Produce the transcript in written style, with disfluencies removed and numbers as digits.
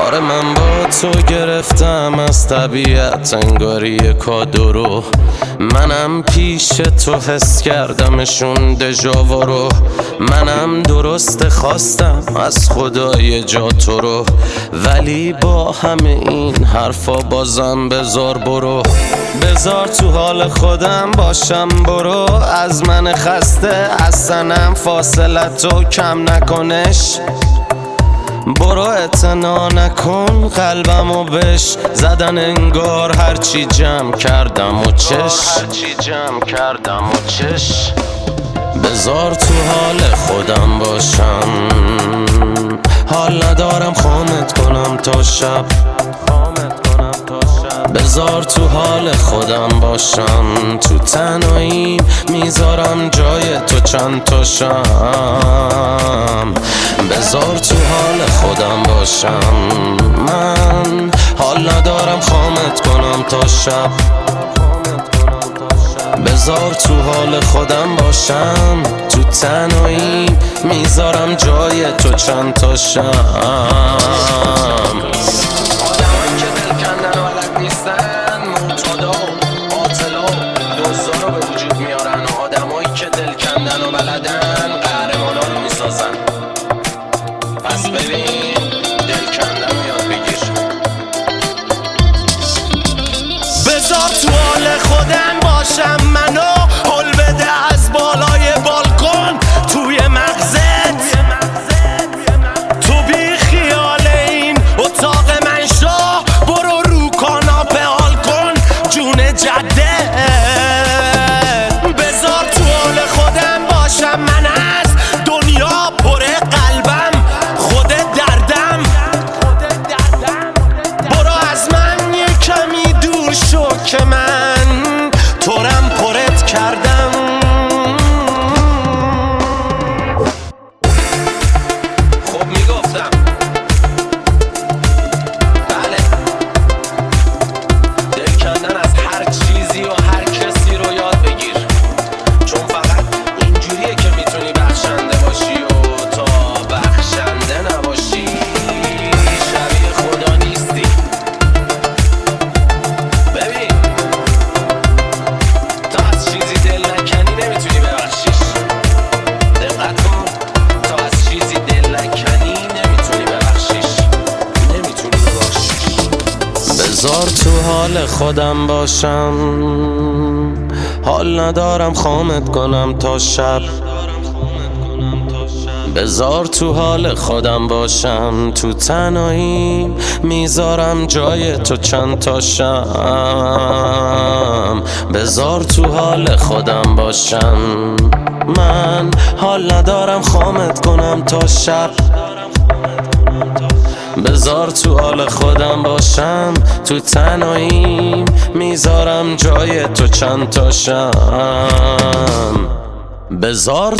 آره من با تو گرفتم از طبیعت انگاری کادو رو. منم پیش تو حس کردمشون دژاوا رو. منم درست خواستم از خدای جا تو رو، ولی با همه این حرفا بازم بذار برو. بذار تو حال خودم باشم برو. از من خسته اصلا فاصلتو کم نکنش. برو اعتنا نکن قلبمو بش زدن انگار هرچی جمع کردم و چش. بذار تو حال خودم باشم، حال ندارم خامت کنم تا شب. بذار تو حال خودم باشم، تو تنهاییم میذارم جای تو چند تا شم. بذار تو حال خودم باشم، من حال ندارم خامت کنم تا شب. بذار تو حال خودم باشم، تو تنهاییم میذارم جای تو چند تا شم. پس ببین دل کندن رو یاد بگیر. بذار تو حال خودم باشم، منو حل بده از بالای بالکن توی مغزت. تو بی خیال این اتاق من شو، برو رو کاناپه حال کن جون جده. بذار تو حال خودم باشم، من از دنیا پر قلبم خود دردم. برو از من یه کمی دور شو که من تورم پرت کردم. خب میگفتم بله، دل کندن از هر چیزی و هر کسی رو یاد بگیر، چون فقط اینجوریه که میتونی بخشنده باشی و تا بخشنده نباشی شبیه خدا نیستی. ببین تا از چیزی دل نکنی نمیتونی ببخشیش. دقت کن، تا از چیزی دل نکنی نمیتونی ببخشیش. بذار تو حال خودم باشم، حال ندارم خامت کنم تا شب. بذار تو حال خودم باشم، تو تنهاییم میذارم جای تو چند تا شم. بذار تو حال خودم باشم، من حال ندارم خامت کنم تا شب. بذار تو حال خودم باشم، تو تنهاییم میذارم جای تو چند تا شم. بذار